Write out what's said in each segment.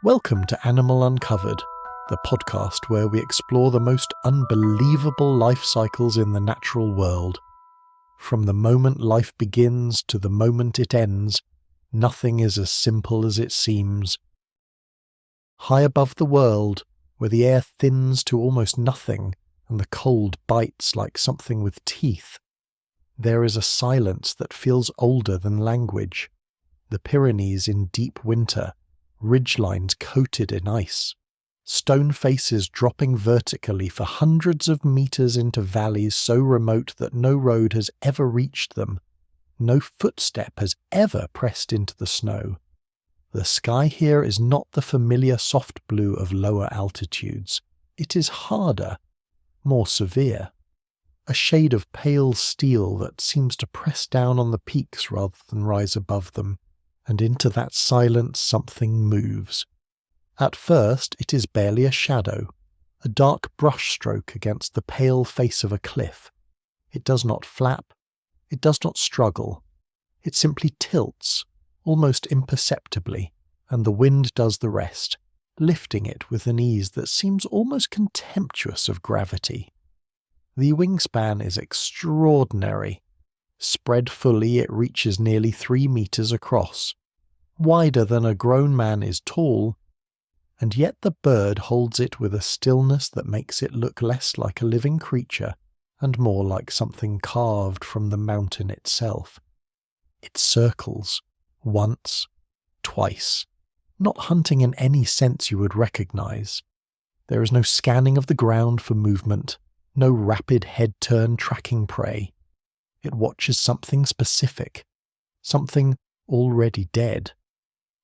Welcome to Animal Uncovered, the podcast where we explore the most unbelievable life cycles in the natural world. From the moment life begins to the moment it ends, nothing is as simple as it seems. High above the world, where the air thins to almost nothing and the cold bites like something with teeth, there is a silence that feels older than language. The Pyrenees in deep winter, ridgelines coated in ice, stone faces dropping vertically for hundreds of meters into valleys so remote that no road has ever reached them. No footstep has ever pressed into the snow. The sky here is not the familiar soft blue of lower altitudes. It is harder, more severe. A shade of pale steel that seems to press down on the peaks rather than rise above them, and into that silence something moves. At first it is barely a shadow, a dark brushstroke against the pale face of a cliff. It does not flap, it does not struggle. It simply tilts, almost imperceptibly, and the wind does the rest, lifting it with an ease that seems almost contemptuous of gravity. The wingspan is extraordinary. Spread fully, it reaches nearly 3 meters across. Wider than a grown man is tall, and yet the bird holds it with a stillness that makes it look less like a living creature and more like something carved from the mountain itself. It circles, once, twice, not hunting in any sense you would recognize. There is no scanning of the ground for movement, no rapid head turn tracking prey. It watches something specific, something already dead.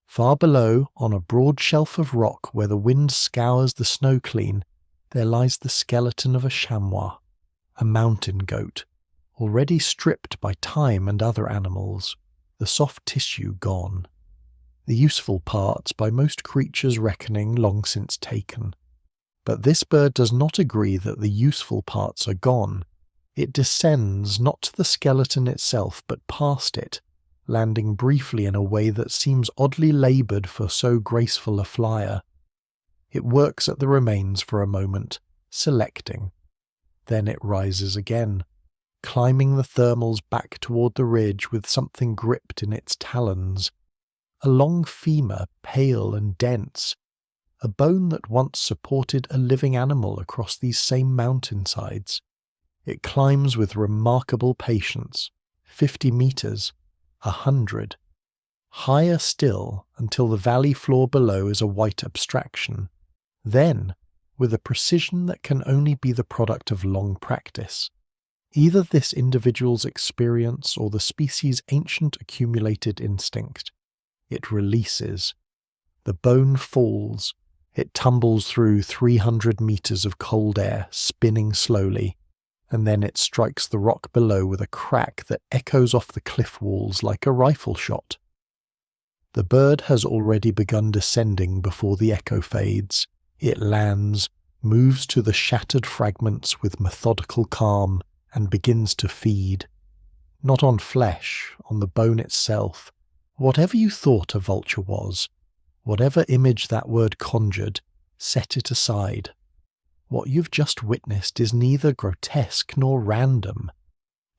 Far below, on a broad shelf of rock where the wind scours the snow clean, there lies the skeleton of a chamois, a mountain goat, already stripped by time and other animals, the soft tissue gone. The useful parts, by most creatures' reckoning, long since taken. But this bird does not agree that the useful parts are gone. It descends not to the skeleton itself, but past it, landing briefly in a way that seems oddly laboured for so graceful a flyer. It works at the remains for a moment, selecting. Then it rises again, climbing the thermals back toward the ridge with something gripped in its talons. A long femur, pale and dense, a bone that once supported a living animal across these same mountainsides. It climbs with remarkable patience, 50 meters, 100, higher still until the valley floor below is a white abstraction. Then, with a precision that can only be the product of long practice, either this individual's experience or the species' ancient accumulated instinct, it releases. The bone falls. It tumbles through 300 meters of cold air, spinning slowly, and then it strikes the rock below with a crack that echoes off the cliff walls like a rifle shot. The bird has already begun descending before the echo fades. It lands, moves to the shattered fragments with methodical calm, and begins to feed. Not on flesh, on the bone itself. Whatever you thought a vulture was, whatever image that word conjured, set it aside. What you've just witnessed is neither grotesque nor random.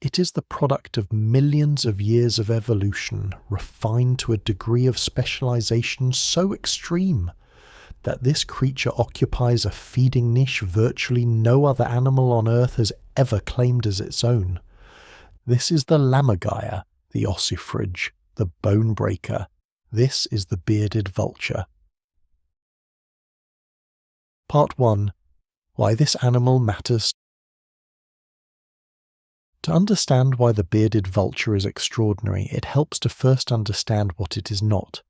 It is the product of millions of years of evolution, refined to a degree of specialization so extreme that this creature occupies a feeding niche virtually no other animal on Earth has ever claimed as its own. This is the lammergeier, the ossifrage, the bone breaker. This is the bearded vulture. Part 1. Why this animal matters. To understand why the bearded vulture is extraordinary, it helps to first understand what it is not.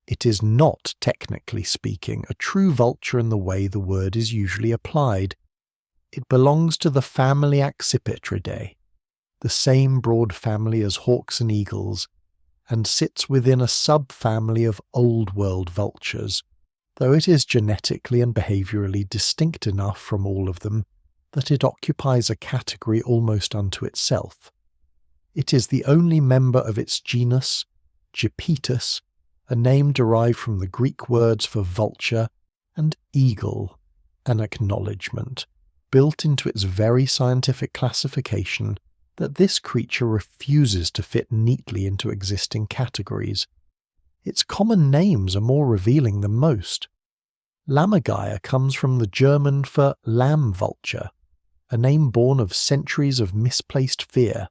It is not, technically speaking, a true vulture in the way the word is usually applied. It belongs to the family Accipitridae, the same broad family as hawks and eagles, and sits within a subfamily of Old World vultures, though it is genetically and behaviourally distinct enough from all of them that it occupies a category almost unto itself. It is the only member of its genus, Gepetus, a name derived from the Greek words for vulture and eagle, an acknowledgement, built into its very scientific classification, that this creature refuses to fit neatly into existing categories. Its common names are more revealing than most. Lammergeier comes from the German for lamb vulture, a name born of centuries of misplaced fear.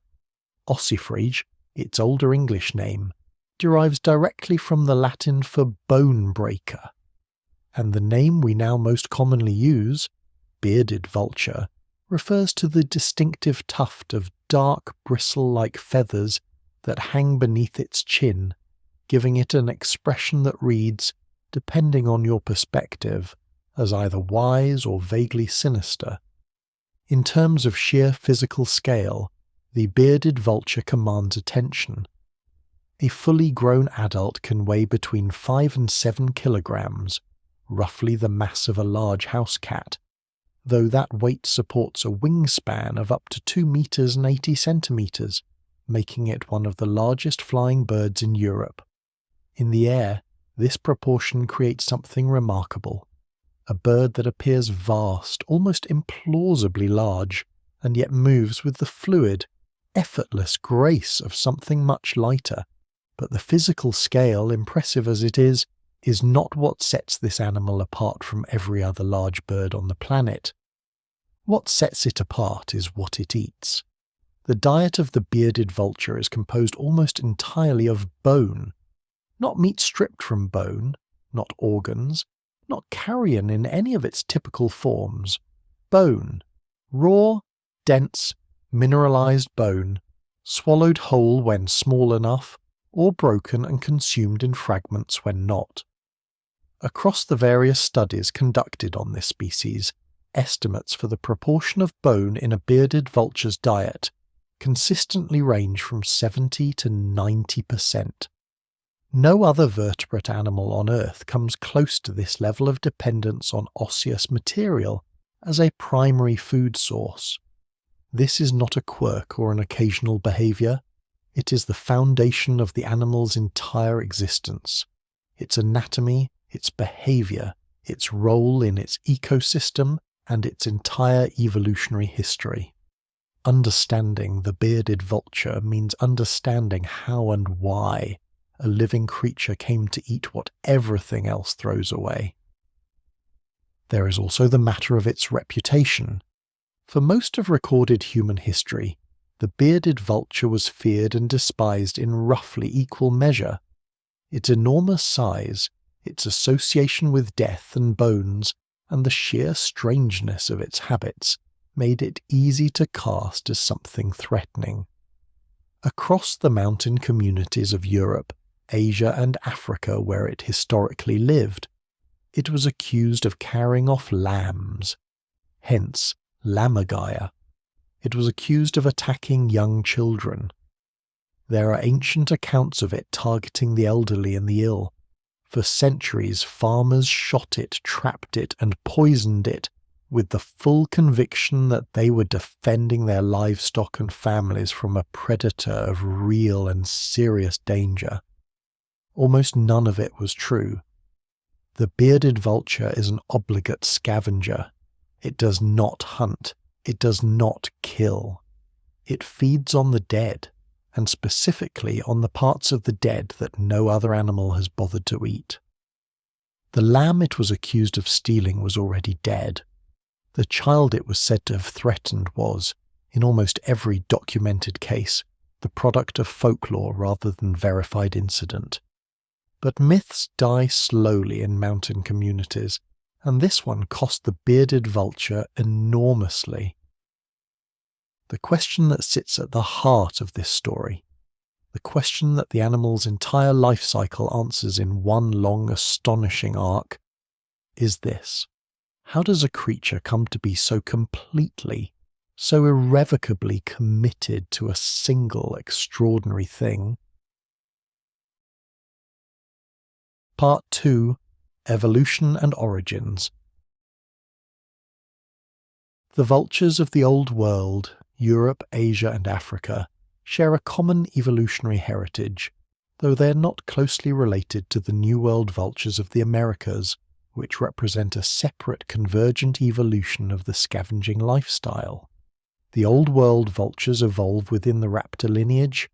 Ossifrage, its older English name, derives directly from the Latin for bone breaker. And the name we now most commonly use, bearded vulture, refers to the distinctive tuft of dark bristle-like feathers that hang beneath its chin, giving it an expression that reads, depending on your perspective, as either wise or vaguely sinister. In terms of sheer physical scale, the bearded vulture commands attention. A fully grown adult can weigh between 5 and 7 kilograms, roughly the mass of a large house cat, though that weight supports a wingspan of up to 2 meters and 80 centimeters, making it one of the largest flying birds in Europe. In the air, this proportion creates something remarkable. A bird that appears vast, almost implausibly large, and yet moves with the fluid, effortless grace of something much lighter. But the physical scale, impressive as it is not what sets this animal apart from every other large bird on the planet. What sets it apart is what it eats. The diet of the bearded vulture is composed almost entirely of bone. Not meat stripped from bone, not organs, not carrion in any of its typical forms. Bone. Raw, dense, mineralized bone, swallowed whole when small enough, or broken and consumed in fragments when not. Across the various studies conducted on this species, estimates for the proportion of bone in a bearded vulture's diet consistently range from 70 to 90%. No other vertebrate animal on Earth comes close to this level of dependence on osseous material as a primary food source. This is not a quirk or an occasional behavior. It is the foundation of the animal's entire existence. Its anatomy, its behavior, its role in its ecosystem, and its entire evolutionary history. Understanding the bearded vulture means understanding how and why a living creature came to eat what everything else throws away. There is also the matter of its reputation. For most of recorded human history, the bearded vulture was feared and despised in roughly equal measure. Its enormous size, its association with death and bones, and the sheer strangeness of its habits made it easy to cast as something threatening. Across the mountain communities of Europe, Asia and Africa where it historically lived, it was accused of carrying off lambs, hence Lammergeier. It was accused of attacking young children. There are ancient accounts of it targeting the elderly and the ill. For centuries, farmers shot it, trapped it, and poisoned it with the full conviction that they were defending their livestock and families from a predator of real and serious danger. Almost none of it was true. The bearded vulture is an obligate scavenger. It does not hunt. It does not kill. It feeds on the dead, and specifically on the parts of the dead that no other animal has bothered to eat. The lamb it was accused of stealing was already dead. The child it was said to have threatened was, in almost every documented case, the product of folklore rather than verified incident. But myths die slowly in mountain communities, and this one cost the bearded vulture enormously. The question that sits at the heart of this story, the question that the animal's entire life cycle answers in one long, astonishing arc, is this. How does a creature come to be so completely, so irrevocably committed to a single extraordinary thing? Part 2. Evolution and Origins. The vultures of the Old World, Europe, Asia and Africa, share a common evolutionary heritage, though they are not closely related to the New World vultures of the Americas, which represent a separate convergent evolution of the scavenging lifestyle. The Old World vultures evolve within the raptor lineage,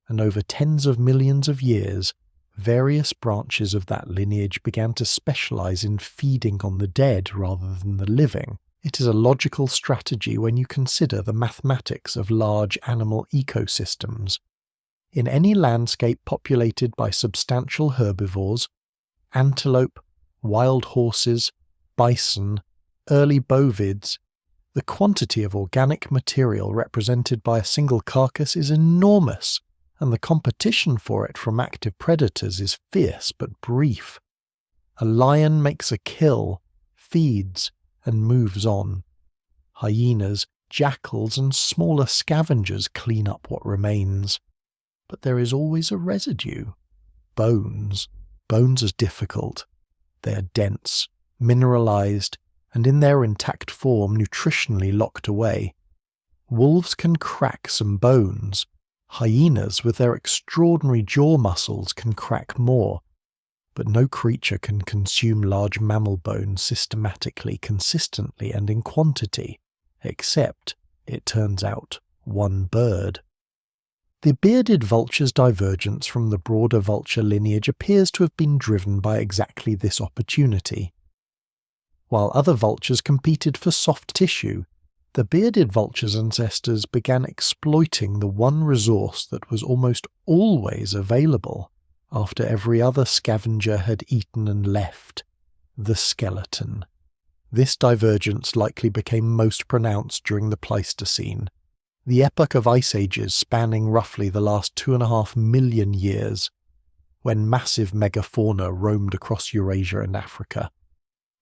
and over tens of millions of years, various branches of that lineage began to specialize in feeding on the dead rather than the living. It is a logical strategy when you consider the mathematics of large animal ecosystems. In any landscape populated by substantial herbivores, antelope, wild horses, bison, early bovids, the quantity of organic material represented by a single carcass is enormous, and the competition for it from active predators is fierce but brief. A lion makes a kill, feeds, and moves on. Hyenas, jackals, and smaller scavengers clean up what remains. But there is always a residue. Bones. Bones are difficult. They are dense, mineralized, and in their intact form nutritionally locked away. Wolves can crack some bones. Hyenas, with their extraordinary jaw muscles, can crack more. But no creature can consume large mammal bones systematically, consistently, and in quantity, except, it turns out, one bird. The bearded vulture's divergence from the broader vulture lineage appears to have been driven by exactly this opportunity. While other vultures competed for soft tissue, the bearded vulture's ancestors began exploiting the one resource that was almost always available after every other scavenger had eaten and left: the skeleton. This divergence likely became most pronounced during the Pleistocene, the epoch of ice ages spanning roughly the last 2.5 million years, when massive megafauna roamed across Eurasia and Africa.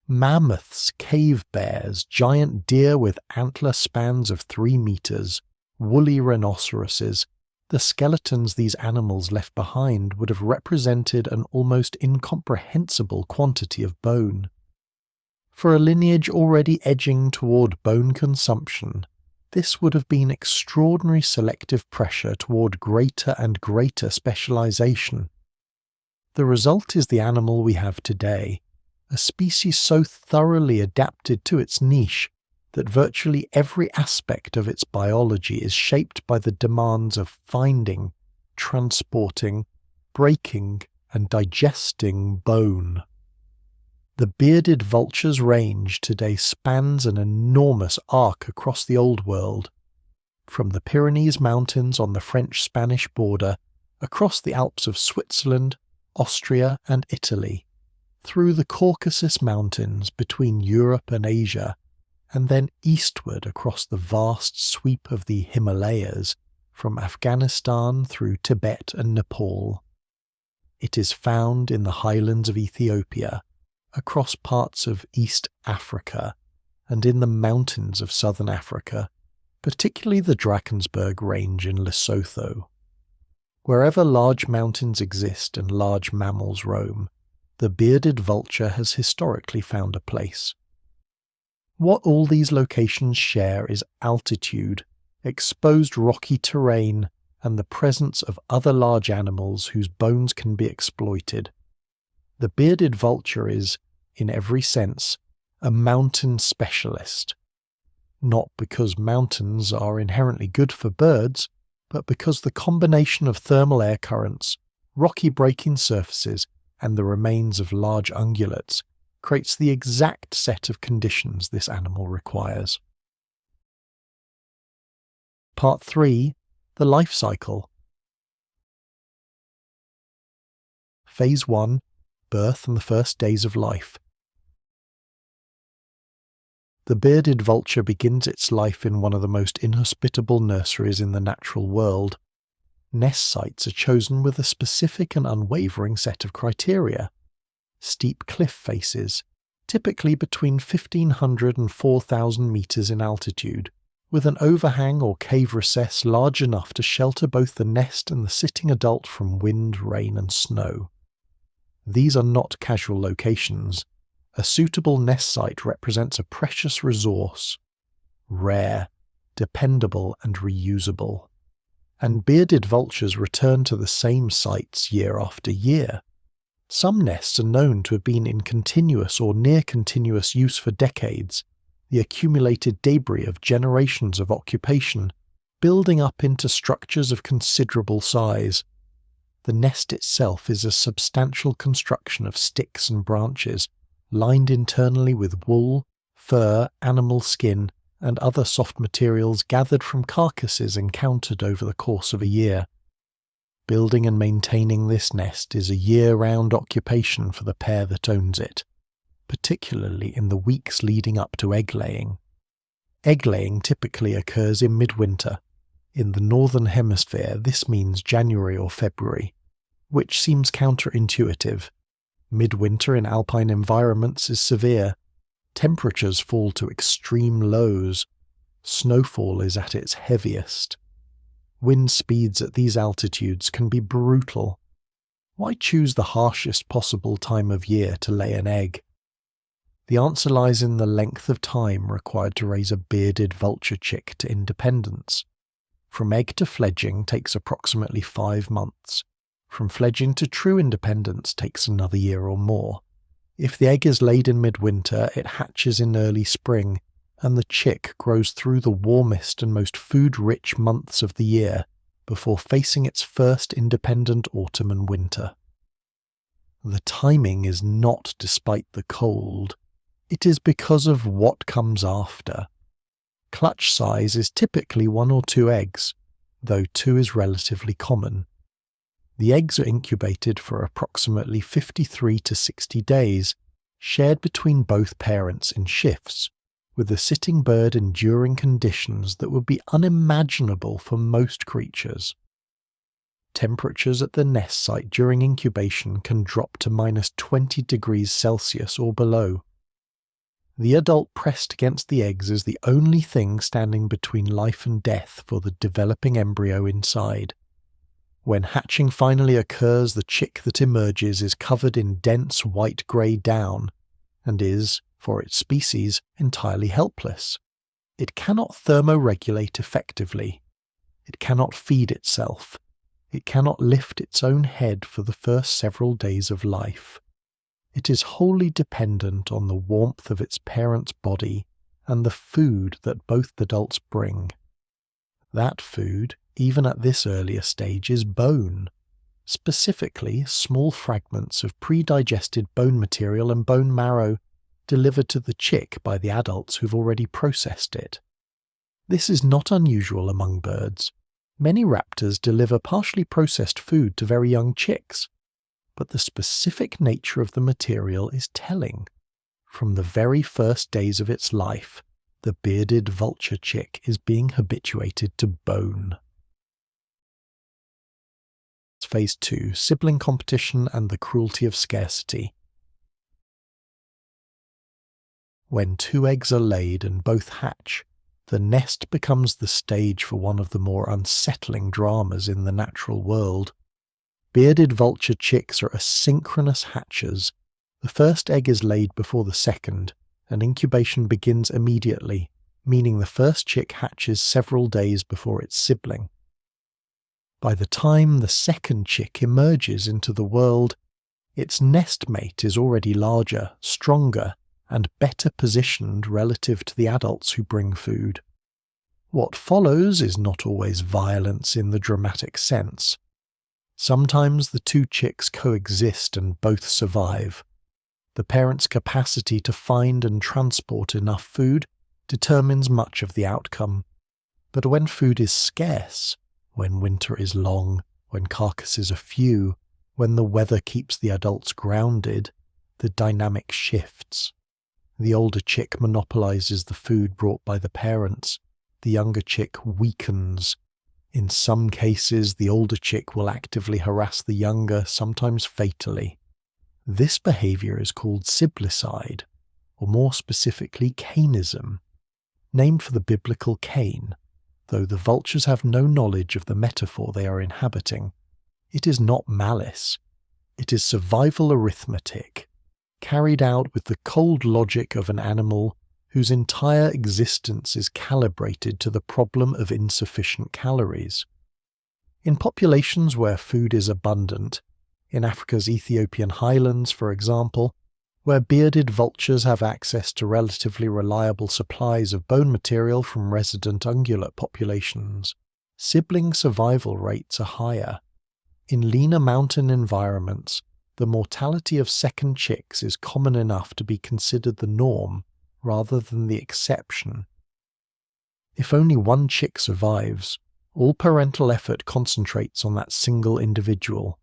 Mammoths, cave bears, giant deer with antler spans of 3 meters, woolly rhinoceroses. The skeletons these animals left behind would have represented an almost incomprehensible quantity of bone. For a lineage already edging toward bone consumption, this would have been extraordinary selective pressure toward greater and greater specialization. The result is the animal we have today, a species so thoroughly adapted to its niche that virtually every aspect of its biology is shaped by the demands of finding, transporting, breaking, and digesting bone. The bearded vulture's range today spans an enormous arc across the Old World, from the Pyrenees Mountains on the French-Spanish border, across the Alps of Switzerland, Austria, and Italy, through the Caucasus Mountains between Europe and Asia, and then eastward across the vast sweep of the Himalayas, from Afghanistan through Tibet and Nepal. It is found in the highlands of Ethiopia, across parts of East Africa, and in the mountains of southern Africa, particularly the Drakensberg Range in Lesotho. Wherever large mountains exist and large mammals roam, the bearded vulture has historically found a place. What all these locations share is altitude, exposed rocky terrain, and the presence of other large animals whose bones can be exploited. The bearded vulture is, in every sense, a mountain specialist. Not because mountains are inherently good for birds, but because the combination of thermal air currents, rocky breaking surfaces, and the remains of large ungulates creates the exact set of conditions this animal requires. Part 3. The life cycle. Phase 1. Birth and the first days of life. The bearded vulture begins its life in one of the most inhospitable nurseries in the natural world. Nest sites are chosen with a specific and unwavering set of criteria. Steep cliff faces, typically between 1,500 and 4,000 meters in altitude, with an overhang or cave recess large enough to shelter both the nest and the sitting adult from wind, rain, and snow. These are not casual locations. A suitable nest site represents a precious resource, rare, dependable, and reusable. and bearded vultures return to the same sites year after year. Some nests are known to have been in continuous or near-continuous use for decades, the accumulated debris of generations of occupation, building up into structures of considerable size. The nest itself is a substantial construction of sticks and branches, lined internally with wool, fur, animal skin, and other soft materials gathered from carcasses encountered over the course of a year. Building and maintaining this nest is a year-round occupation for the pair that owns it, particularly in the weeks leading up to egg-laying. Egg-laying typically occurs in midwinter. In the northern hemisphere, this means January or February, which seems counterintuitive. Midwinter in alpine environments is severe. Temperatures fall to extreme lows. Snowfall is at its heaviest. Wind speeds at these altitudes can be brutal. Why choose the harshest possible time of year to lay an egg? The answer lies in the length of time required to raise a bearded vulture chick to independence. From egg to fledging takes approximately 5 months. From fledging to true independence takes another year or more. If the egg is laid in midwinter, it hatches in early spring, and the chick grows through the warmest and most food-rich months of the year before facing its first independent autumn and winter. The timing is not despite the cold. It is because of what comes after. Clutch size is typically 1 or 2 eggs, though 2 is relatively common. The eggs are incubated for approximately 53 to 60 days, shared between both parents in shifts, with the sitting bird enduring conditions that would be unimaginable for most creatures. Temperatures at the nest site during incubation can drop to -20 degrees Celsius or below. The adult pressed against the eggs is the only thing standing between life and death for the developing embryo inside. When hatching finally occurs, the chick that emerges is covered in dense white-grey down, and is, for its species, entirely helpless. It cannot thermoregulate effectively. It cannot feed itself. It cannot lift its own head for the first several days of life. It is wholly dependent on the warmth of its parent's body and the food that both adults bring. That food, even at this earlier stage, is bone. Specifically, small fragments of pre-digested bone material and bone marrow delivered to the chick by the adults who've already processed it. This is not unusual among birds. Many raptors deliver partially processed food to very young chicks, but the specific nature of the material is telling. From the very first days of its life, the bearded vulture chick is being habituated to bone. Phase 2. Sibling competition and the cruelty of scarcity. When 2 eggs are laid and both hatch, the nest becomes the stage for one of the more unsettling dramas in the natural world. Bearded vulture chicks are asynchronous hatchers. The first egg is laid before the second, and incubation begins immediately, meaning the first chick hatches several days before its sibling. By the time the second chick emerges into the world, its nest mate is already larger, stronger, and better positioned relative to the adults who bring food. What follows is not always violence in the dramatic sense. Sometimes the 2 chicks coexist and both survive. The parent's capacity to find and transport enough food determines much of the outcome. But when food is scarce, when winter is long, when carcasses are few, when the weather keeps the adults grounded, the dynamic shifts. The older chick monopolizes the food brought by the parents. The younger chick weakens. In some cases, the older chick will actively harass the younger, sometimes fatally. This behavior is called siblicide, or more specifically Cainism, named for the biblical Cain, though the vultures have no knowledge of the metaphor they are inhabiting. It is not malice. It is survival arithmetic, carried out with the cold logic of an animal whose entire existence is calibrated to the problem of insufficient calories. In populations where food is abundant, in Africa's Ethiopian highlands, for example, where bearded vultures have access to relatively reliable supplies of bone material from resident ungulate populations, sibling survival rates are higher. In leaner mountain environments, the mortality of second chicks is common enough to be considered the norm rather than the exception. If only one chick survives, all parental effort concentrates on that single individual.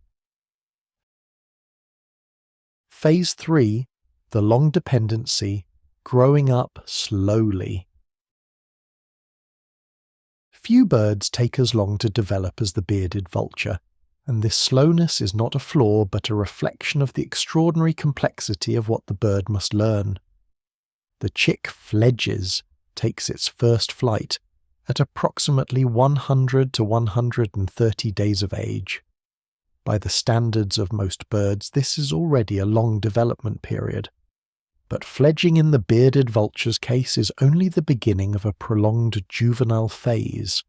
Phase 3, the long dependency, growing up slowly. Few birds take as long to develop as the bearded vulture, and this slowness is not a flaw but a reflection of the extraordinary complexity of what the bird must learn. The chick fledges, takes its first flight, at approximately 100 to 130 days of age. By the standards of most birds, this is already a long development period. But fledging in the bearded vulture's case is only the beginning of a prolonged juvenile phase.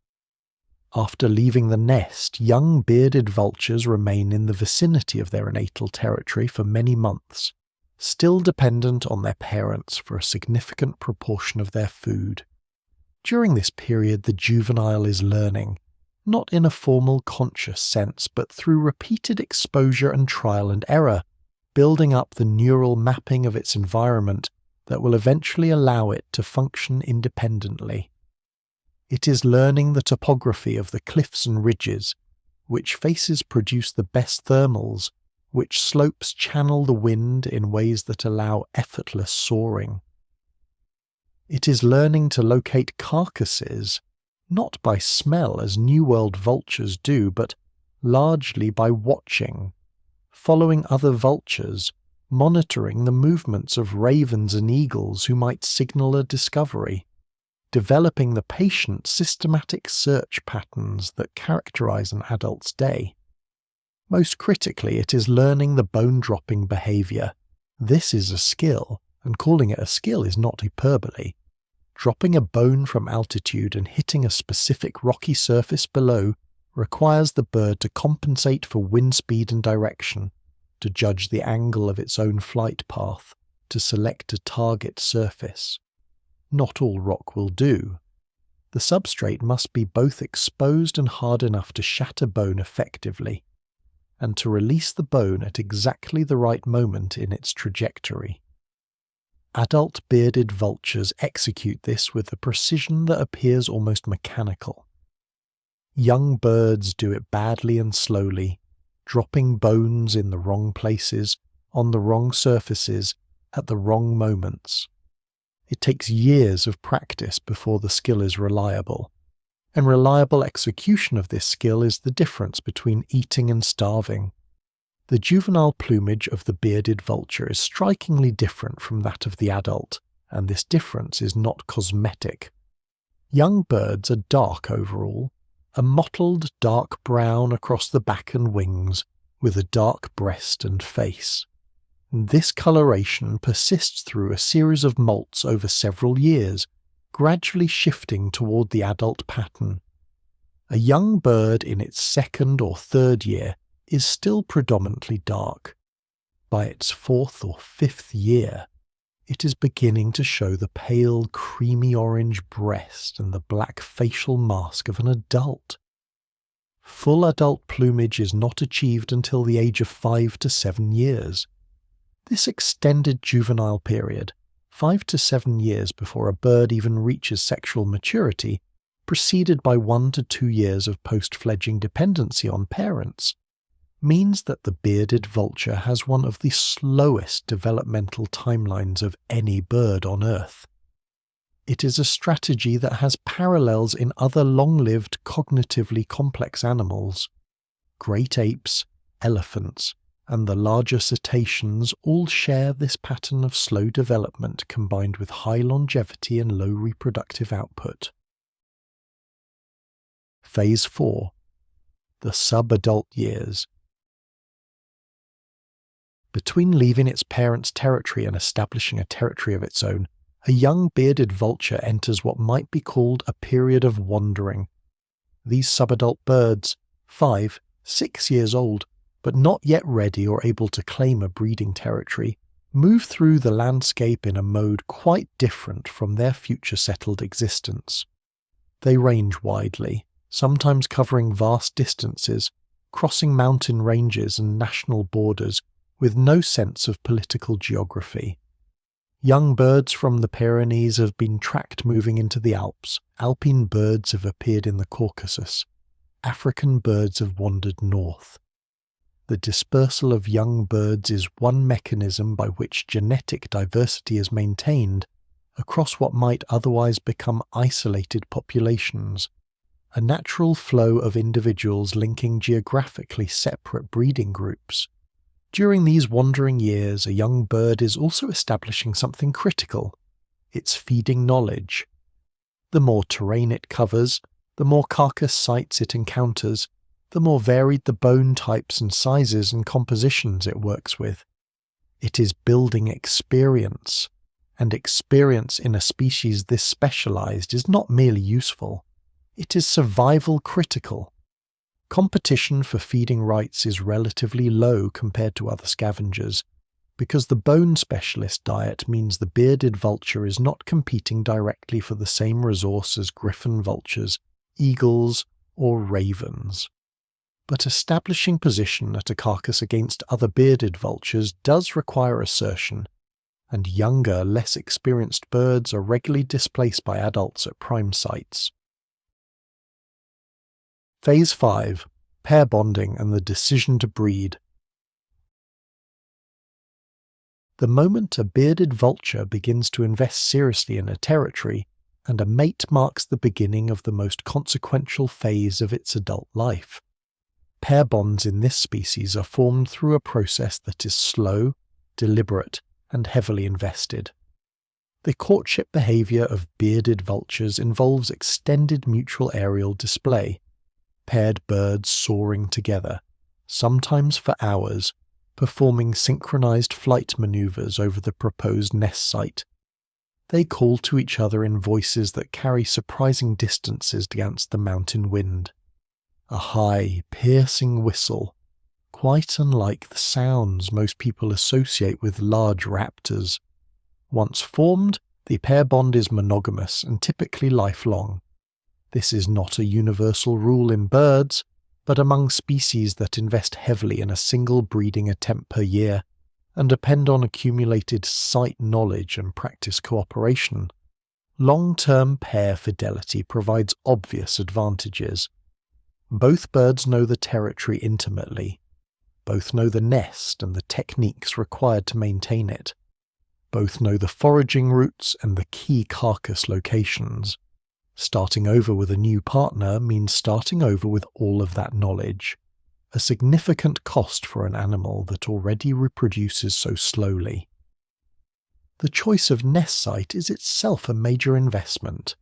After leaving the nest, young bearded vultures remain in the vicinity of their natal territory for many months, still dependent on their parents for a significant proportion of their food. During this period, the juvenile is learning, not in a formal conscious sense, but through repeated exposure and trial and error, building up the neural mapping of its environment that will eventually allow it to function independently. It is learning the topography of the cliffs and ridges, which faces produce the best thermals, which slopes channel the wind in ways that allow effortless soaring. It is learning to locate carcasses, not by smell as New World vultures do, but largely by watching, following other vultures, monitoring the movements of ravens and eagles who might signal a discovery, developing the patient, systematic search patterns that characterize an adult's day. Most critically, it is learning the bone-dropping behavior. This is a skill, and calling it a skill is not hyperbole. Dropping a bone from altitude and hitting a specific rocky surface below requires the bird to compensate for wind speed and direction, to judge the angle of its own flight path, to select a target surface. Not all rock will do. The substrate must be both exposed and hard enough to shatter bone effectively, and to release the bone at exactly the right moment in its trajectory. Adult bearded vultures execute this with a precision that appears almost mechanical. Young birds do it badly and slowly, dropping bones in the wrong places, on the wrong surfaces, at the wrong moments. It takes years of practice before the skill is reliable, and reliable execution of this skill is the difference between eating and starving. The juvenile plumage of the bearded vulture is strikingly different from that of the adult, and this difference is not cosmetic. Young birds are dark overall, a mottled dark brown across the back and wings, with a dark breast and face. This coloration persists through a series of molts over several years, gradually shifting toward the adult pattern. A young bird in its second or third year is still predominantly dark. By its fourth or fifth year, it is beginning to show the pale, creamy orange breast and the black facial mask of an adult. Full adult plumage is not achieved until the age of 5 to 7 years. This extended juvenile period, 5 to 7 years before a bird even reaches sexual maturity, preceded by 1 to 2 years of post-fledging dependency on parents, means that the bearded vulture has one of the slowest developmental timelines of any bird on Earth. It is a strategy that has parallels in other long-lived, cognitively complex animals. Great apes, elephants, and the larger cetaceans all share this pattern of slow development combined with high longevity and low reproductive output. Phase 4. The sub-adult years. Between leaving its parents' territory and establishing a territory of its own, a young bearded vulture enters what might be called a period of wandering. These subadult birds, 5, 6 years old, but not yet ready or able to claim a breeding territory, move through the landscape in a mode quite different from their future settled existence. They range widely, sometimes covering vast distances, crossing mountain ranges and national borders with no sense of political geography. Young birds from the Pyrenees have been tracked moving into the Alps, Alpine birds have appeared in the Caucasus, African birds have wandered north. The dispersal of young birds is one mechanism by which genetic diversity is maintained across what might otherwise become isolated populations, a natural flow of individuals linking geographically separate breeding groups. During these wandering years, a young bird is also establishing something critical. It's feeding knowledge. The more terrain it covers, the more carcass sites it encounters, the more varied the bone types and sizes and compositions it works with. It is building experience, and experience in a species this specialized is not merely useful, it is survival critical. Competition for feeding rights is relatively low compared to other scavengers, because the bone specialist diet means the bearded vulture is not competing directly for the same resource as griffon vultures, eagles, or ravens. But establishing position at a carcass against other bearded vultures does require assertion, and younger, less experienced birds are regularly displaced by adults at prime sites. Phase 5. Pair bonding and the decision to breed. The moment a bearded vulture begins to invest seriously in a territory, and a mate marks the beginning of the most consequential phase of its adult life. Pair bonds in this species are formed through a process that is slow, deliberate, and heavily invested. The courtship behavior of bearded vultures involves extended mutual aerial display, paired birds soaring together, sometimes for hours, performing synchronized flight maneuvers over the proposed nest site. They call to each other in voices that carry surprising distances against the mountain wind. A high, piercing whistle, quite unlike the sounds most people associate with large raptors. Once formed, the pair bond is monogamous and typically lifelong. This is not a universal rule in birds, but among species that invest heavily in a single breeding attempt per year and depend on accumulated site knowledge and practice cooperation, long-term pair fidelity provides obvious advantages. Both birds know the territory intimately. Both know the nest and the techniques required to maintain it. Both know the foraging routes and the key carcass locations. Starting over with a new partner means starting over with all of that knowledge, a significant cost for an animal that already reproduces so slowly. The choice of nest site is itself a major investment.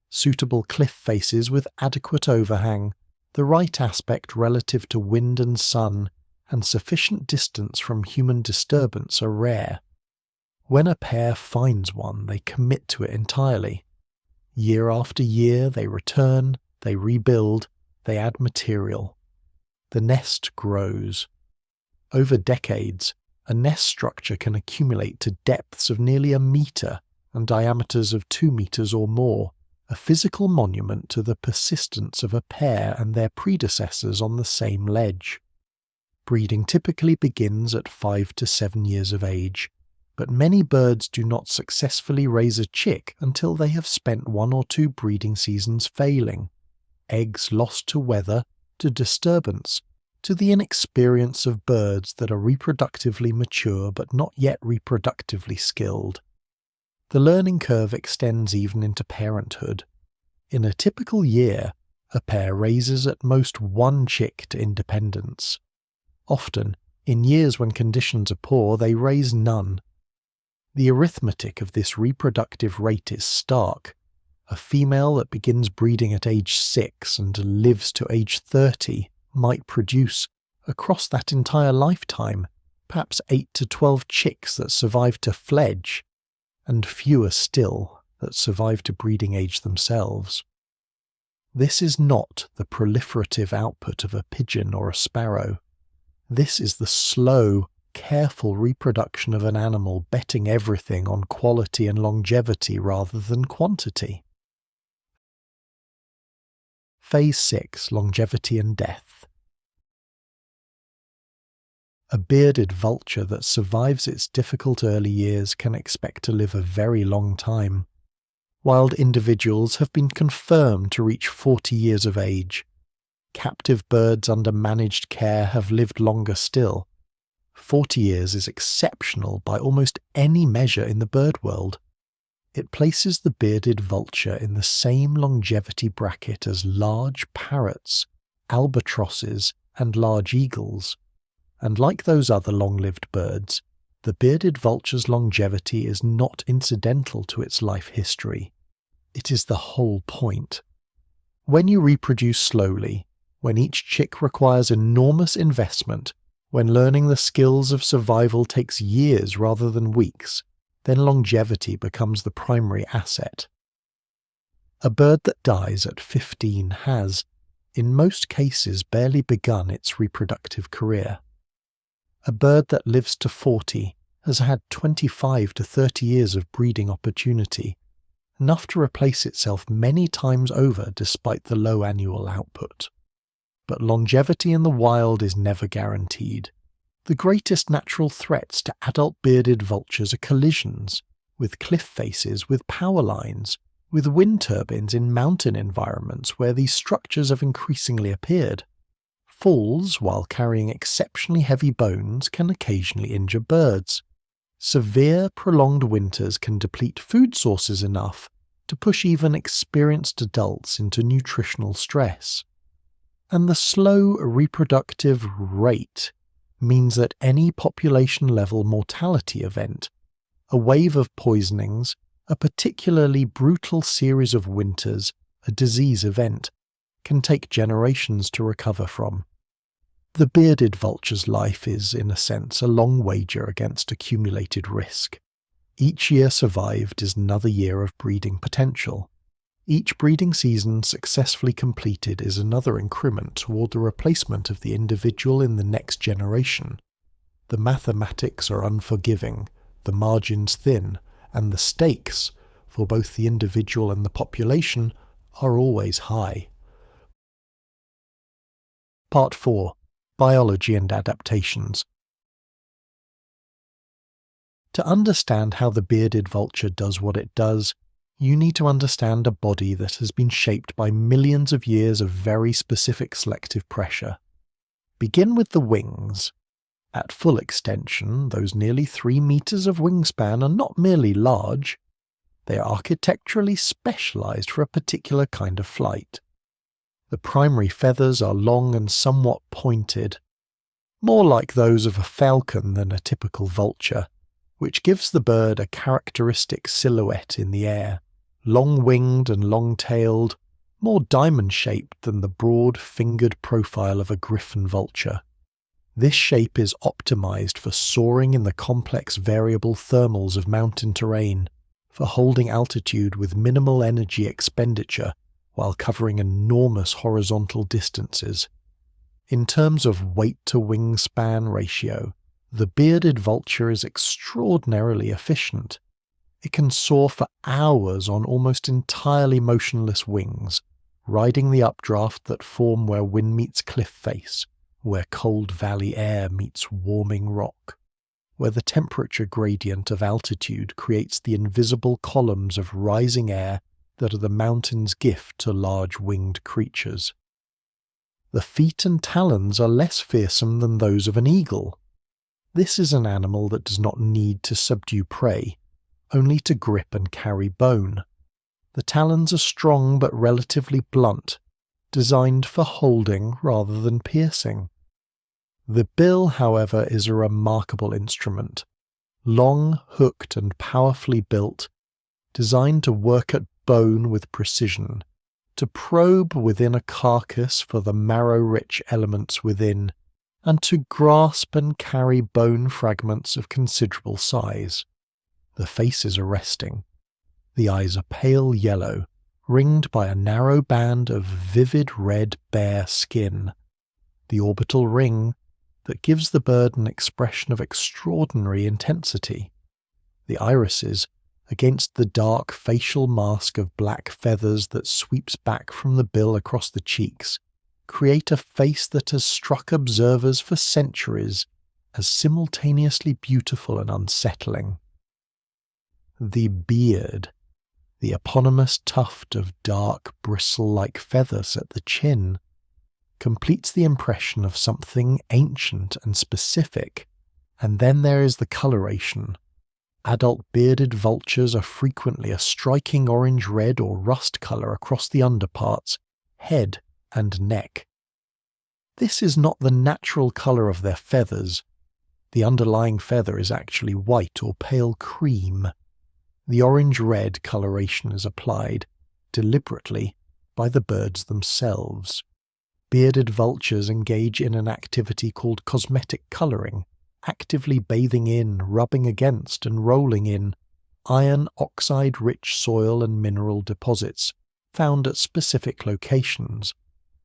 Suitable cliff faces with adequate overhang, the right aspect relative to wind and sun, and sufficient distance from human disturbance are rare. When a pair finds one, they commit to it entirely. Year after year, they return, they rebuild, they add material. The nest grows. Over decades, a nest structure can accumulate to depths of nearly 1 meter and diameters of 2 meters or more, a physical monument to the persistence of a pair and their predecessors on the same ledge. Breeding typically begins at 5 to 7 years of age, but many birds do not successfully raise a chick until they have spent 1 or 2 breeding seasons failing, eggs lost to weather, to disturbance, to the inexperience of birds that are reproductively mature but not yet reproductively skilled. The learning curve extends even into parenthood. In a typical year, a pair raises at most 1 chick to independence. Often, in years when conditions are poor, they raise none. The arithmetic of this reproductive rate is stark. A female that begins breeding at age 6 and lives to age 30 might produce, across that entire lifetime, perhaps 8 to 12 chicks that survive to fledge, and fewer still that survive to breeding age themselves. This is not the proliferative output of a pigeon or a sparrow. This is the slow, careful reproduction of an animal betting everything on quality and longevity rather than quantity. Phase 6. Longevity and Death. A bearded vulture that survives its difficult early years can expect to live a very long time. Wild individuals have been confirmed to reach 40 years of age. Captive birds under managed care have lived longer still. 40 years is exceptional by almost any measure in the bird world. It places the bearded vulture in the same longevity bracket as large parrots, albatrosses, and large eagles. And like those other long-lived birds, the bearded vulture's longevity is not incidental to its life history. It is the whole point. When you reproduce slowly, when each chick requires enormous investment, when learning the skills of survival takes years rather than weeks, then longevity becomes the primary asset. A bird that dies at 15 has, in most cases, barely begun its reproductive career. A bird that lives to 40 has had 25 to 30 years of breeding opportunity, enough to replace itself many times over despite the low annual output. But longevity in the wild is never guaranteed. The greatest natural threats to adult bearded vultures are collisions, with cliff faces, with power lines, with wind turbines in mountain environments where these structures have increasingly appeared. Falls, while carrying exceptionally heavy bones, can occasionally injure birds. Severe, prolonged winters can deplete food sources enough to push even experienced adults into nutritional stress. And the slow reproductive rate means that any population-level mortality event, a wave of poisonings, a particularly brutal series of winters, a disease event, can take generations to recover from. The bearded vulture's life is, in a sense, a long wager against accumulated risk. Each year survived is another year of breeding potential. Each breeding season successfully completed is another increment toward the replacement of the individual in the next generation. The mathematics are unforgiving, the margins thin, and the stakes, for both the individual and the population, are always high. Part 4. Biology and Adaptations. To understand how the bearded vulture does what it does, you need to understand a body that has been shaped by millions of years of very specific selective pressure. Begin with the wings. At full extension, those nearly 3 meters of wingspan are not merely large, they are architecturally specialized for a particular kind of flight. The primary feathers are long and somewhat pointed, more like those of a falcon than a typical vulture, which gives the bird a characteristic silhouette in the air, long-winged and long-tailed, more diamond-shaped than the broad-fingered profile of a griffon vulture. This shape is optimized for soaring in the complex variable thermals of mountain terrain, for holding altitude with minimal energy expenditure while covering enormous horizontal distances. In terms of weight-to-wingspan ratio, the bearded vulture is extraordinarily efficient. It can soar for hours on almost entirely motionless wings, riding the updraft that form where wind meets cliff face, where cold valley air meets warming rock, where the temperature gradient of altitude creates the invisible columns of rising air that are the mountain's gift to large winged creatures. The feet and talons are less fearsome than those of an eagle. This is an animal that does not need to subdue prey, only to grip and carry bone. The talons are strong but relatively blunt, designed for holding rather than piercing. The bill, however, is a remarkable instrument, long, hooked and powerfully built, designed to work at bone with precision, to probe within a carcass for the marrow-rich elements within, and to grasp and carry bone fragments of considerable size. The face is arresting. The eyes are pale yellow, ringed by a narrow band of vivid red bare skin, the orbital ring that gives the bird an expression of extraordinary intensity. The irises, against the dark facial mask of black feathers that sweeps back from the bill across the cheeks, create a face that has struck observers for centuries as simultaneously beautiful and unsettling. The beard, the eponymous tuft of dark bristle-like feathers at the chin, completes the impression of something ancient and specific. And then there is the coloration. Adult bearded vultures are frequently a striking orange-red or rust colour across the underparts, head and neck. This is not the natural colour of their feathers. The underlying feather is actually white or pale cream. The orange-red coloration is applied, deliberately, by the birds themselves. Bearded vultures engage in an activity called cosmetic colouring, actively bathing in, rubbing against and rolling in iron oxide-rich soil and mineral deposits found at specific locations,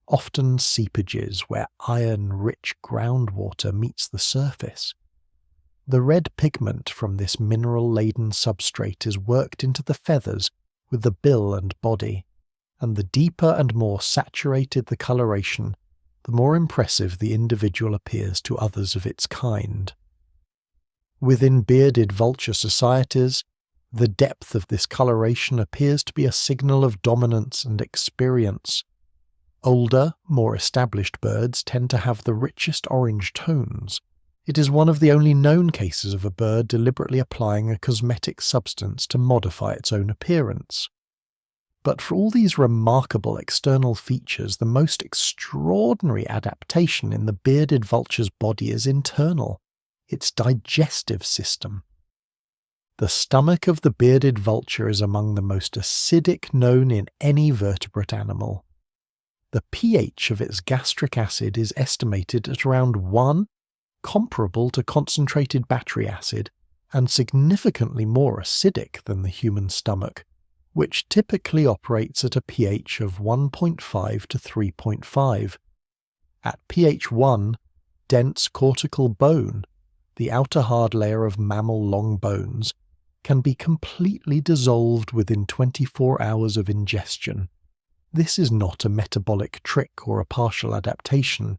often seepages where iron-rich groundwater meets the surface. The red pigment from this mineral-laden substrate is worked into the feathers with the bill and body, and the deeper and more saturated the coloration, the more impressive the individual appears to others of its kind. Within bearded vulture societies, the depth of this coloration appears to be a signal of dominance and experience. Older, more established birds tend to have the richest orange tones. It is one of the only known cases of a bird deliberately applying a cosmetic substance to modify its own appearance. But for all these remarkable external features, the most extraordinary adaptation in the bearded vulture's body is internal, its digestive system. The stomach of the bearded vulture is among the most acidic known in any vertebrate animal. The pH of its gastric acid is estimated at around 1, comparable to concentrated battery acid, and significantly more acidic than the human stomach, which typically operates at a pH of 1.5 to 3.5. At pH 1, dense cortical bone, the outer hard layer of mammal long bones, can be completely dissolved within 24 hours of ingestion. This is not a metabolic trick or a partial adaptation.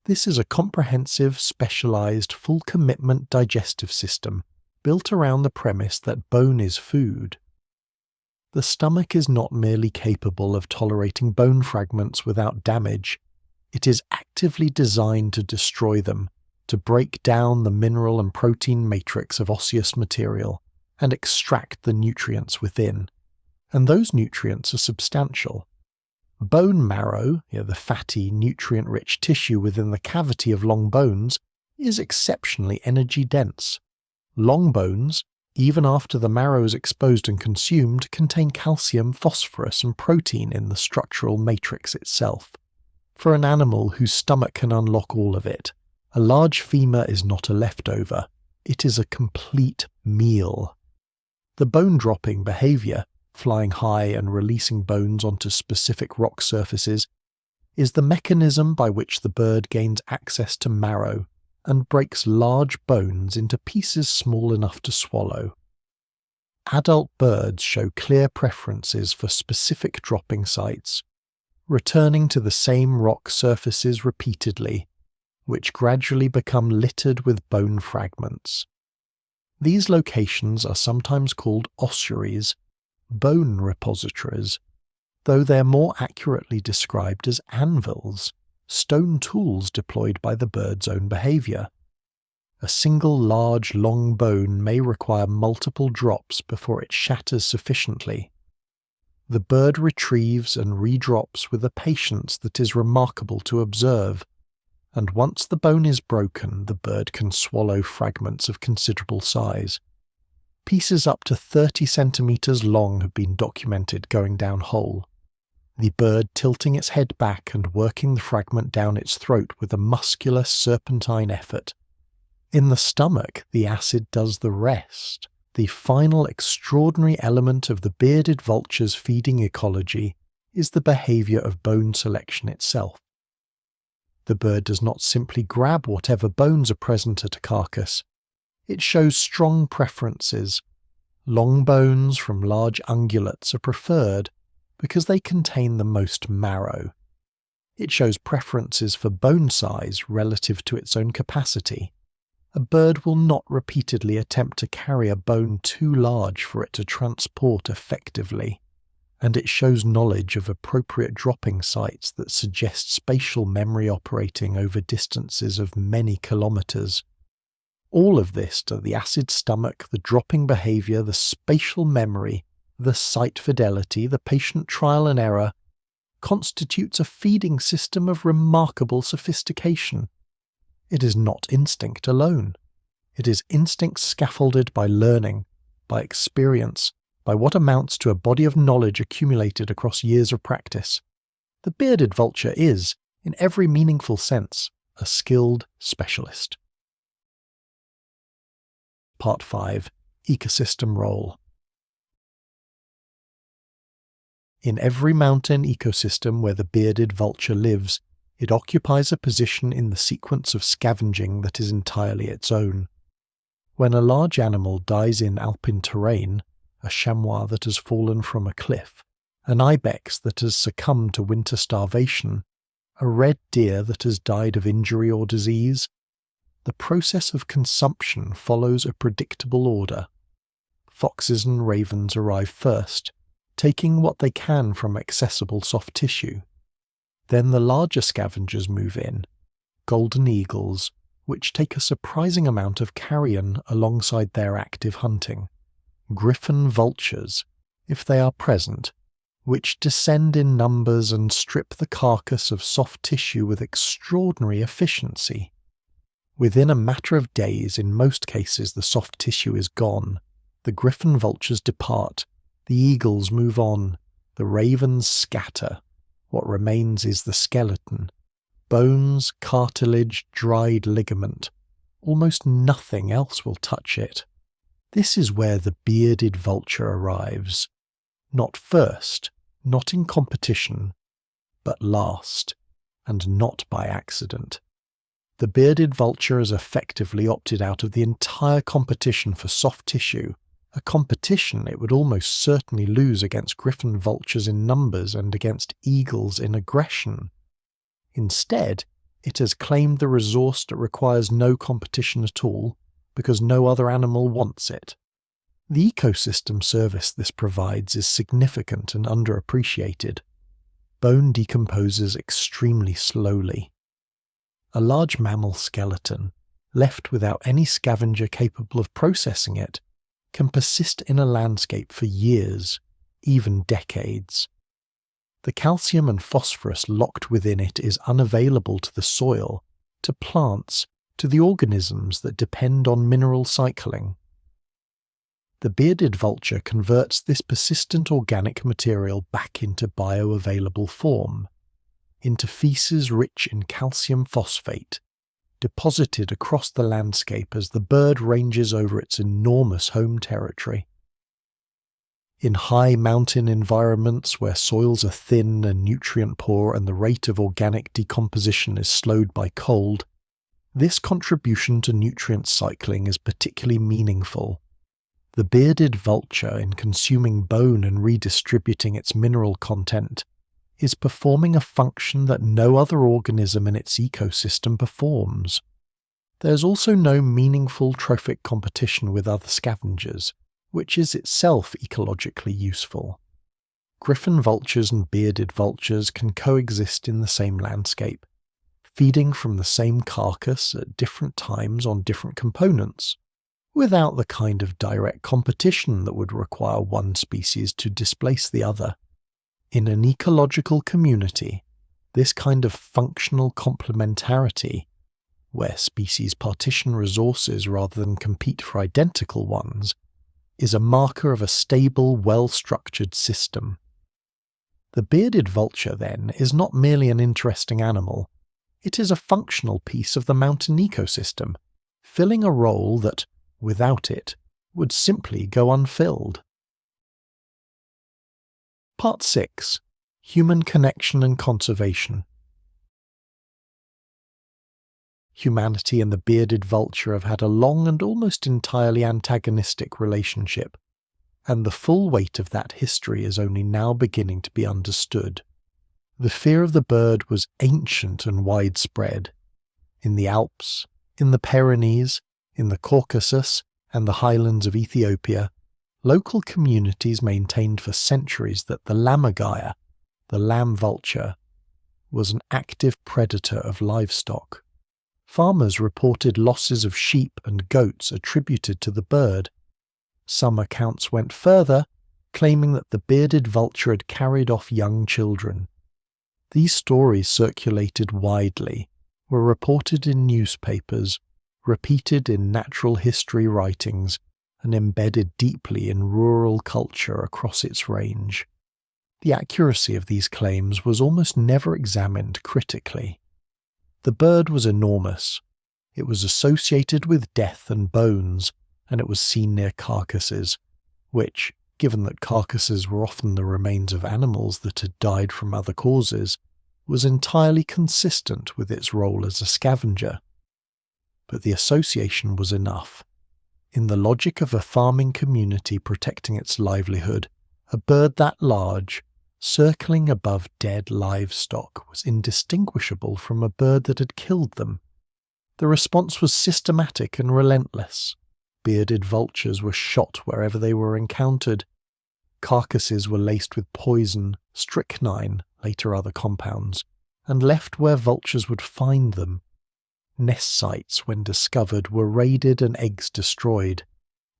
This is a comprehensive, specialized, full-commitment digestive system built around the premise that bone is food. The stomach is not merely capable of tolerating bone fragments without damage. It is actively designed to destroy them, to break down the mineral and protein matrix of osseous material and extract the nutrients within. And those nutrients are substantial. Bone marrow, the fatty, nutrient-rich tissue within the cavity of long bones, is exceptionally energy-dense. Long bones, even after the marrow is exposed and consumed, contain calcium, phosphorus, and protein in the structural matrix itself. For an animal whose stomach can unlock all of it, a large femur is not a leftover. It is a complete meal. The bone-dropping behavior, flying high and releasing bones onto specific rock surfaces, is the mechanism by which the bird gains access to marrow and breaks large bones into pieces small enough to swallow. Adult birds show clear preferences for specific dropping sites, returning to the same rock surfaces repeatedly, which gradually become littered with bone fragments. These locations are sometimes called ossuaries, bone repositories, though they are more accurately described as anvils, stone tools deployed by the bird's own behavior. A single large long bone may require multiple drops before it shatters sufficiently. The bird retrieves and redrops with a patience that is remarkable to observe, and once the bone is broken, the bird can swallow fragments of considerable size. Pieces up to 30 centimeters long have been documented going down whole, the bird tilting its head back and working the fragment down its throat with a muscular serpentine effort. In the stomach, the acid does the rest, The final extraordinary element of the bearded vulture's feeding ecology is the behaviour of bone selection itself. The bird does not simply grab whatever bones are present at a carcass. It shows strong preferences. Long bones from large ungulates are preferred because they contain the most marrow. It shows preferences for bone size relative to its own capacity. A bird will not repeatedly attempt to carry a bone too large for it to transport effectively, and it shows knowledge of appropriate dropping sites that suggest spatial memory operating over distances of many kilometres. All of this, to the acid stomach, the dropping behaviour, the spatial memory, the site fidelity, the patient trial and error, constitutes a feeding system of remarkable sophistication. It is not instinct alone. It is instinct scaffolded by learning, by experience, by what amounts to a body of knowledge accumulated across years of practice. The bearded vulture is, in every meaningful sense, a skilled specialist. Part 5. Ecosystem Role. In every mountain ecosystem where the bearded vulture lives, it occupies a position in the sequence of scavenging that is entirely its own. When a large animal dies in alpine terrain, a chamois that has fallen from a cliff, an ibex that has succumbed to winter starvation, a red deer that has died of injury or disease, the process of consumption follows a predictable order. Foxes and ravens arrive first, taking what they can from accessible soft tissue. Then the larger scavengers move in, golden eagles, which take a surprising amount of carrion alongside their active hunting, griffon vultures, if they are present, which descend in numbers and strip the carcass of soft tissue with extraordinary efficiency. Within a matter of days, in most cases, the soft tissue is gone. The griffon vultures depart, the eagles move on, the ravens scatter. What remains is the skeleton. Bones, cartilage, dried ligament. Almost nothing else will touch it. This is where the bearded vulture arrives. Not first, not in competition, but last, and not by accident. The bearded vulture has effectively opted out of the entire competition for soft tissue, a competition it would almost certainly lose against griffon vultures in numbers and against eagles in aggression. Instead, it has claimed the resource that requires no competition at all, because no other animal wants it. The ecosystem service this provides is significant and underappreciated. Bone decomposes extremely slowly. A large mammal skeleton, left without any scavenger capable of processing it, can persist in a landscape for years, even decades. The calcium and phosphorus locked within it is unavailable to the soil, to plants, to the organisms that depend on mineral cycling. The bearded vulture converts this persistent organic material back into bioavailable form, into feces rich in calcium phosphate, deposited across the landscape as the bird ranges over its enormous home territory. In high mountain environments where soils are thin and nutrient poor and the rate of organic decomposition is slowed by cold, this contribution to nutrient cycling is particularly meaningful. The bearded vulture, in consuming bone and redistributing its mineral content, is performing a function that no other organism in its ecosystem performs. There is also no meaningful trophic competition with other scavengers, which is itself ecologically useful. Griffon vultures and bearded vultures can coexist in the same landscape, feeding from the same carcass at different times on different components, without the kind of direct competition that would require one species to displace the other. In an ecological community, this kind of functional complementarity, where species partition resources rather than compete for identical ones, is a marker of a stable, well-structured system. The bearded vulture, then, is not merely an interesting animal. It is a functional piece of the mountain ecosystem, filling a role that, without it, would simply go unfilled. Part 6. Human Connection and Conservation. Humanity and the bearded vulture have had a long and almost entirely antagonistic relationship, and the full weight of that history is only now beginning to be understood. The fear of the bird was ancient and widespread. In the Alps, in the Pyrenees, in the Caucasus, and the highlands of Ethiopia, local communities maintained for centuries that the lammergeier, the lamb vulture, was an active predator of livestock. Farmers reported losses of sheep and goats attributed to the bird. Some accounts went further, claiming that the bearded vulture had carried off young children. These stories circulated widely, were reported in newspapers, repeated in natural history writings, and embedded deeply in rural culture across its range. The accuracy of these claims was almost never examined critically. The bird was enormous. It was associated with death and bones, and it was seen near carcasses, which, given that carcasses were often the remains of animals that had died from other causes, was entirely consistent with its role as a scavenger. But the association was enough. In the logic of a farming community protecting its livelihood, a bird that large, circling above dead livestock, was indistinguishable from a bird that had killed them. The response was systematic and relentless. Bearded vultures were shot wherever they were encountered. Carcasses were laced with poison, strychnine, later other compounds, and left where vultures would find them. Nest sites, when discovered, were raided and eggs destroyed.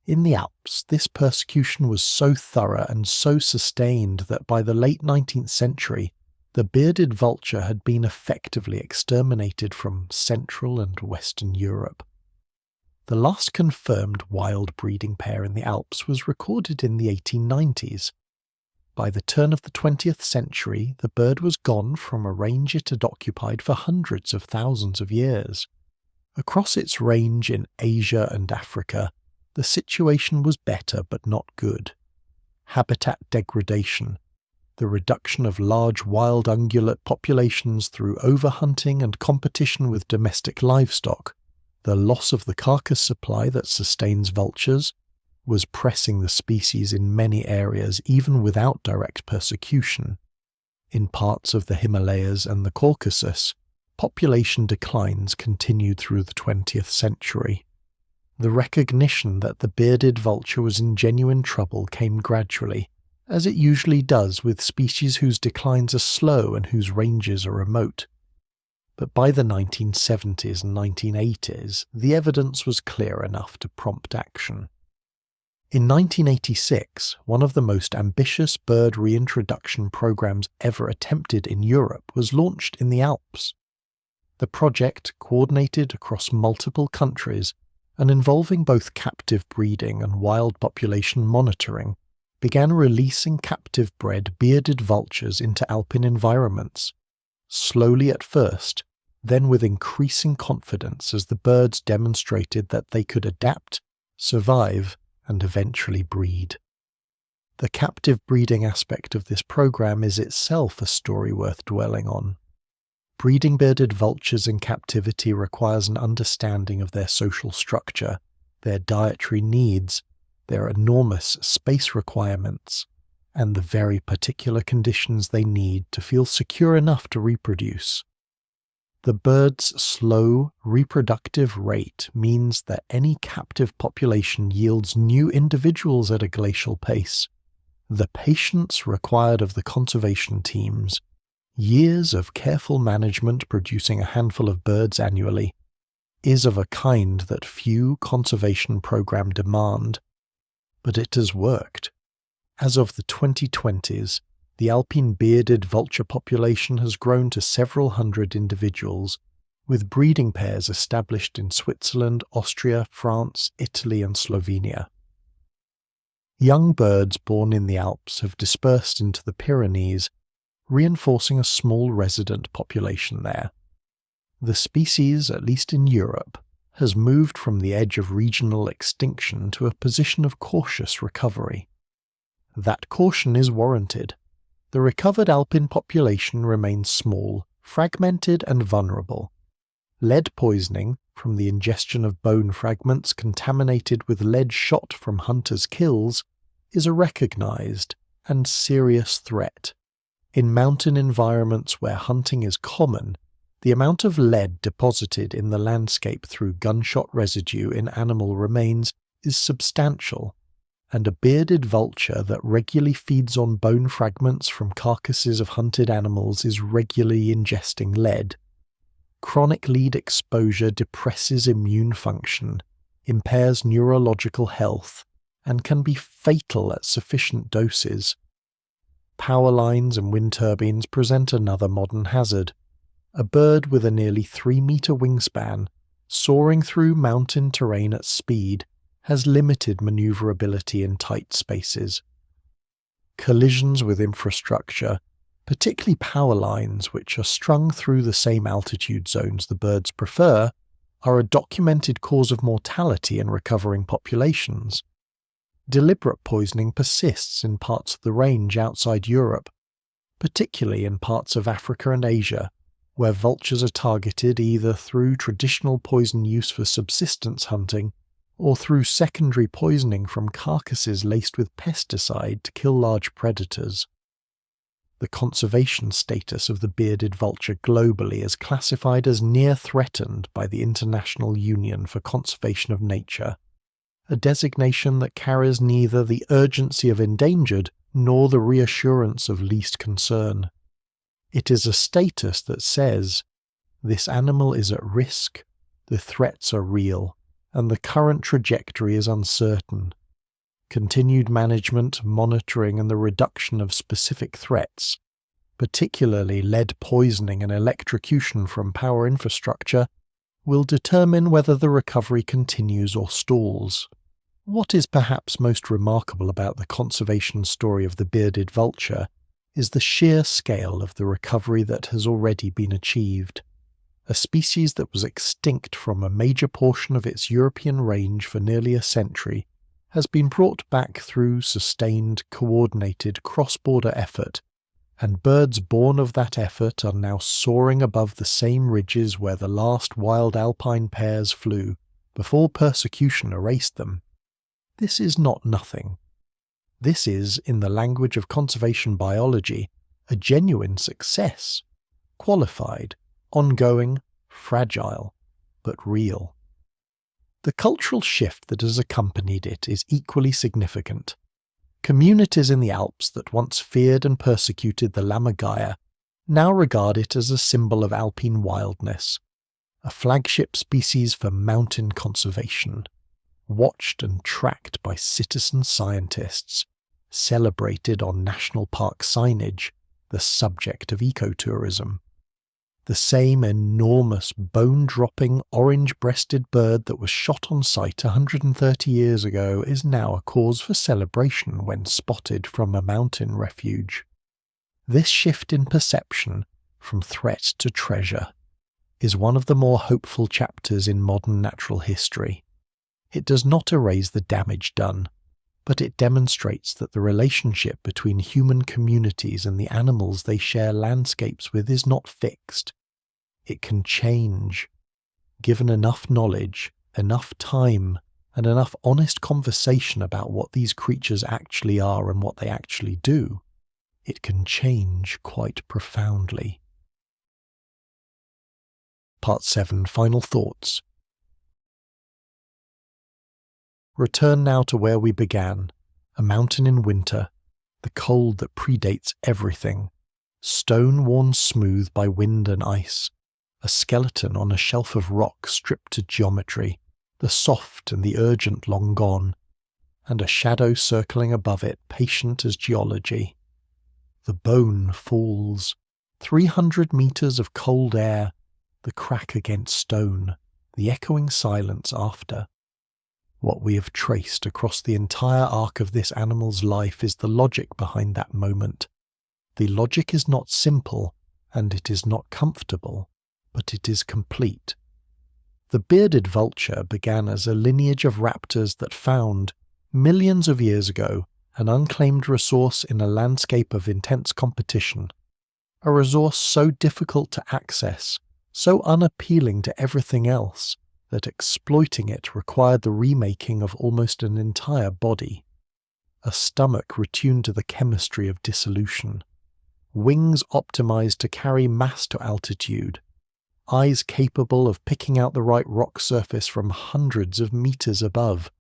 In the Alps, this persecution was so thorough and so sustained that by the late 19th century, the bearded vulture had been effectively exterminated from Central and Western Europe. The last confirmed wild breeding pair in the Alps was recorded in the 1890s. By the turn of the 20th century, the bird was gone from a range it had occupied for hundreds of thousands of years. Across its range in Asia and Africa, the situation was better but not good. Habitat degradation, the reduction of large wild ungulate populations through overhunting and competition with domestic livestock, the loss of the carcass supply that sustains vultures, was pressing the species in many areas even without direct persecution. In parts of the Himalayas and the Caucasus, population declines continued through the 20th century. The recognition that the bearded vulture was in genuine trouble came gradually, as it usually does with species whose declines are slow and whose ranges are remote. But by the 1970s and 1980s, the evidence was clear enough to prompt action. In 1986, one of the most ambitious bird reintroduction programs ever attempted in Europe was launched in the Alps. The project, coordinated across multiple countries and involving both captive breeding and wild population monitoring, began releasing captive-bred bearded vultures into alpine environments, slowly at first, then with increasing confidence as the birds demonstrated that they could adapt, survive, and eventually breed. The captive breeding aspect of this program is itself a story worth dwelling on. Breeding bearded vultures in captivity requires an understanding of their social structure, their dietary needs, their enormous space requirements, and the very particular conditions they need to feel secure enough to reproduce. The bird's slow, reproductive rate means that any captive population yields new individuals at a glacial pace. The patience required of the conservation teams, years of careful management producing a handful of birds annually, is of a kind that few conservation programs demand. But it has worked. As of the 2020s, the alpine bearded vulture population has grown to several hundred individuals, with breeding pairs established in Switzerland, Austria, France, Italy, and Slovenia. Young birds born in the Alps have dispersed into the Pyrenees, reinforcing a small resident population there. The species, at least in Europe, has moved from the edge of regional extinction to a position of cautious recovery. That caution is warranted. The recovered alpine population remains small, fragmented and vulnerable. Lead poisoning, from the ingestion of bone fragments contaminated with lead shot from hunters' kills, is a recognized and serious threat. In mountain environments where hunting is common, the amount of lead deposited in the landscape through gunshot residue in animal remains is substantial, and a bearded vulture that regularly feeds on bone fragments from carcasses of hunted animals is regularly ingesting lead. Chronic lead exposure depresses immune function, impairs neurological health, and can be fatal at sufficient doses. Power lines and wind turbines present another modern hazard. A bird with a nearly 3-meter wingspan, soaring through mountain terrain at speed, has limited maneuverability in tight spaces. Collisions with infrastructure, particularly power lines which are strung through the same altitude zones the birds prefer, are a documented cause of mortality in recovering populations. Deliberate poisoning persists in parts of the range outside Europe, particularly in parts of Africa and Asia, where vultures are targeted either through traditional poison use for subsistence hunting or through secondary poisoning from carcasses laced with pesticide to kill large predators. The conservation status of the bearded vulture globally is classified as near threatened by the International Union for Conservation of Nature, a designation that carries neither the urgency of endangered nor the reassurance of least concern. It is a status that says, this animal is at risk, the threats are real, and the current trajectory is uncertain. Continued management, monitoring, and the reduction of specific threats, particularly lead poisoning and electrocution from power infrastructure, will determine whether the recovery continues or stalls. What is perhaps most remarkable about the conservation story of the bearded vulture is the sheer scale of the recovery that has already been achieved. A species that was extinct from a major portion of its European range for nearly a century has been brought back through sustained, coordinated cross-border effort, and birds born of that effort are now soaring above the same ridges where the last wild alpine pairs flew, before persecution erased them. This is not nothing. This is, in the language of conservation biology, a genuine success, qualified, ongoing, fragile, but real. The cultural shift that has accompanied it is equally significant. Communities in the Alps that once feared and persecuted the lammergeier now regard it as a symbol of alpine wildness, a flagship species for mountain conservation, watched and tracked by citizen scientists, celebrated on national park signage, the subject of ecotourism. The same enormous, bone-dropping, orange-breasted bird that was shot on sight 130 years ago is now a cause for celebration when spotted from a mountain refuge. This shift in perception, from threat to treasure, is one of the more hopeful chapters in modern natural history. It does not erase the damage done, but it demonstrates that the relationship between human communities and the animals they share landscapes with is not fixed. It can change. Given enough knowledge, enough time, and enough honest conversation about what these creatures actually are and what they actually do, it can change quite profoundly. Part 7. Final Thoughts. Return now to where we began, a mountain in winter, the cold that predates everything, stone worn smooth by wind and ice, a skeleton on a shelf of rock stripped to geometry, the soft and the urgent long gone, and a shadow circling above it, patient as geology. The bone falls, 300 meters of cold air, the crack against stone, the echoing silence after. What we have traced across the entire arc of this animal's life is the logic behind that moment. The logic is not simple, and it is not comfortable, but it is complete. The bearded vulture began as a lineage of raptors that found, millions of years ago, an unclaimed resource in a landscape of intense competition. A resource so difficult to access, so unappealing to everything else, that exploiting it required the remaking of almost an entire body. A stomach retuned to the chemistry of dissolution. Wings optimized to carry mass to altitude. Eyes capable of picking out the right rock surface from hundreds of meters above.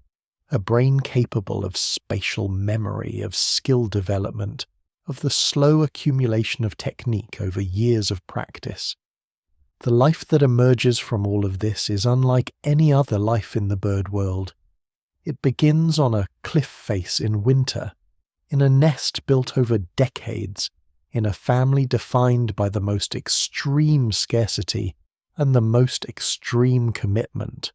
A brain capable of spatial memory, of skill development, of the slow accumulation of technique over years of practice. The life that emerges from all of this is unlike any other life in the bird world. It begins on a cliff face in winter, in a nest built over decades, in a family defined by the most extreme scarcity and the most extreme commitment.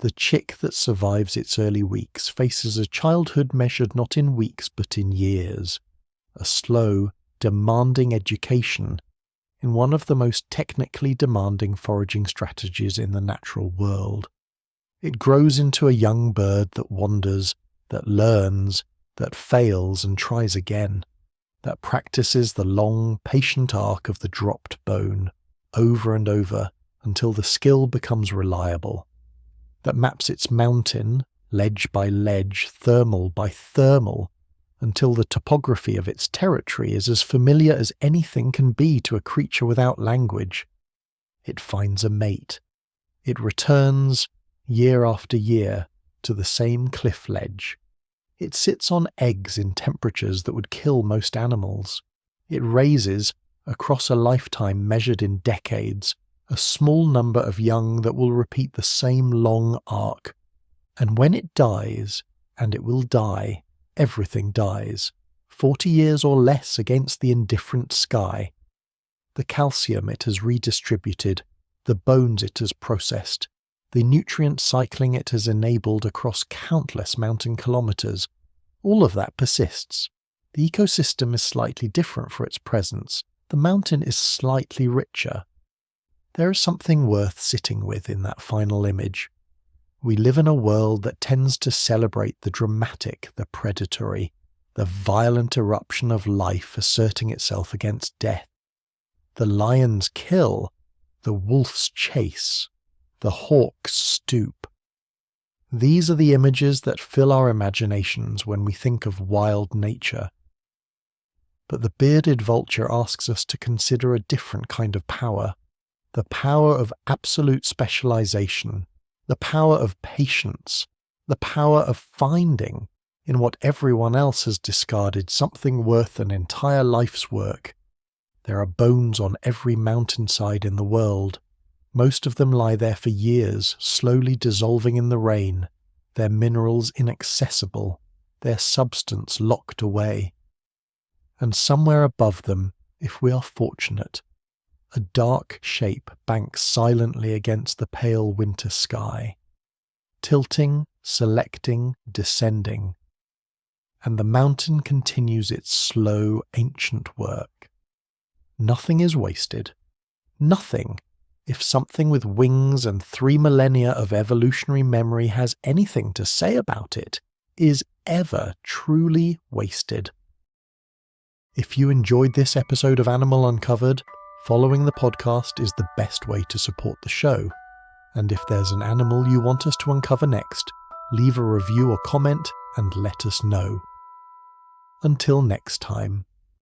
The chick that survives its early weeks faces a childhood measured not in weeks but in years, a slow, demanding education in one of the most technically demanding foraging strategies in the natural world. It grows into a young bird that wanders, that learns, that fails and tries again, that practices the long, patient arc of the dropped bone, over and over, until the skill becomes reliable, that maps its mountain, ledge by ledge, thermal by thermal, until the topography of its territory is as familiar as anything can be to a creature without language. It finds a mate. It returns, year after year, to the same cliff ledge. It sits on eggs in temperatures that would kill most animals. It raises, across a lifetime measured in decades, a small number of young that will repeat the same long arc. And when it dies, and it will die, everything dies, 40 years or less against the indifferent sky. The calcium it has redistributed, the bones it has processed, the nutrient cycling it has enabled across countless mountain kilometers, all of that persists. The ecosystem is slightly different for its presence. The mountain is slightly richer. There is something worth sitting with in that final image. We live in a world that tends to celebrate the dramatic, the predatory, the violent eruption of life asserting itself against death. The lion's kill, the wolf's chase, the hawk's stoop. These are the images that fill our imaginations when we think of wild nature. But the bearded vulture asks us to consider a different kind of power, the power of absolute specialization, the power of patience, the power of finding, in what everyone else has discarded, something worth an entire life's work. There are bones on every mountainside in the world. Most of them lie there for years, slowly dissolving in the rain, their minerals inaccessible, their substance locked away. And somewhere above them, if we are fortunate, a dark shape banks silently against the pale winter sky, tilting, selecting, descending, and the mountain continues its slow, ancient work. Nothing is wasted. Nothing, if something with wings and 3 millennia of evolutionary memory has anything to say about it, is ever truly wasted. If you enjoyed this episode of Animal Uncovered, following the podcast is the best way to support the show. And if there's an animal you want us to uncover next, leave a review or comment and let us know. Until next time.